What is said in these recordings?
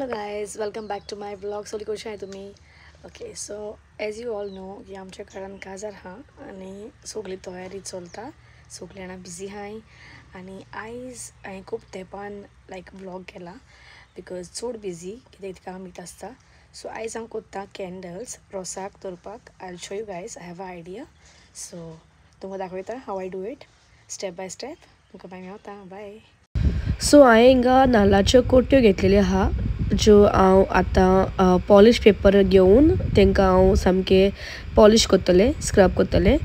Hello guys, welcome back to my vlog. So कशे आहे तुम्ही? Okay so as you all know की आमच्या घरान काजार हा आणि सगळी तयारी चलता. सगळी जाणां बिजी हाय आणि आयज हांवें खूब तेंपान लायक व्लॉग केला बिकॉज चड बिजी कित्याक तिका मीट आसता. सो आयज हांव कोत्ता कॅन्डल्स रोसाक दवरपाक. I will show you guys. I have a idea. So तुमकां दाखयता how I do it step by step. तुमकां मागीर मेवता. बाय. सो हांवें हिंगा नाल्लाच्यो कोट्यो घेतलेल्यो आहा ज्यो हांव आतां पॉलिश पेपर घेवन तांकां हांव सामकें पॉलिश करतलें, स्क्रब करतलें.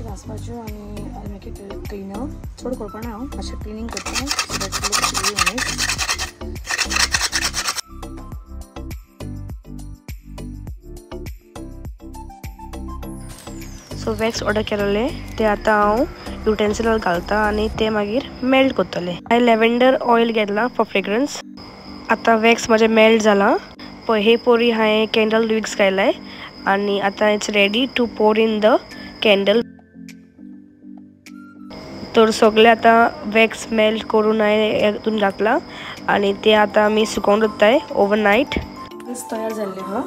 घासपाच्यो आनी मेक इट क्लीनर चड करपाना हांव मातशें क्लिनींग करता so that it looks really nice. So wax order केलेले ते आतां हांव युटेन्सिलार घालता आनी ते मागीर मेल्ट करतले. हांवें लॅव्हेंडर ऑयल घेतला फॉर फ्रेग्रन्स. आतां वॅक्स म्हाजें मेल्ट जाला पळय. हे पोरी हांवें कॅन्डल विक्स घायलाय आनी आतां इट्स रेडी टू पोर इन द कॅन्डल. तर सगळे आतां वॅक्स मेल्ट करून हांवें हेतून घातला आनी ते आतां आमी सुकोवन दवरताय ओवरनायट. तयार जाल्ले आहा.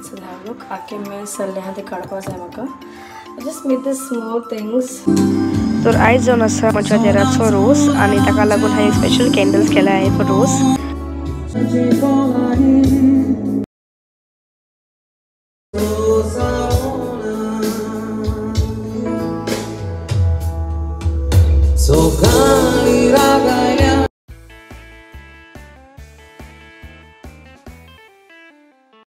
सो हॅव लूक आख्खे मेल्ट जाल्ले आहा ते काडपाक जाय म्हाका. जस्ट मेक दिस स्मॉल थिंग्स. तर आयज जावन आसा म्हज्या देराचो रोस आनी ताका लागून हांवें स्पेशल कॅन्डल्स केला हांवें फॉर रोस. Sokali ragaya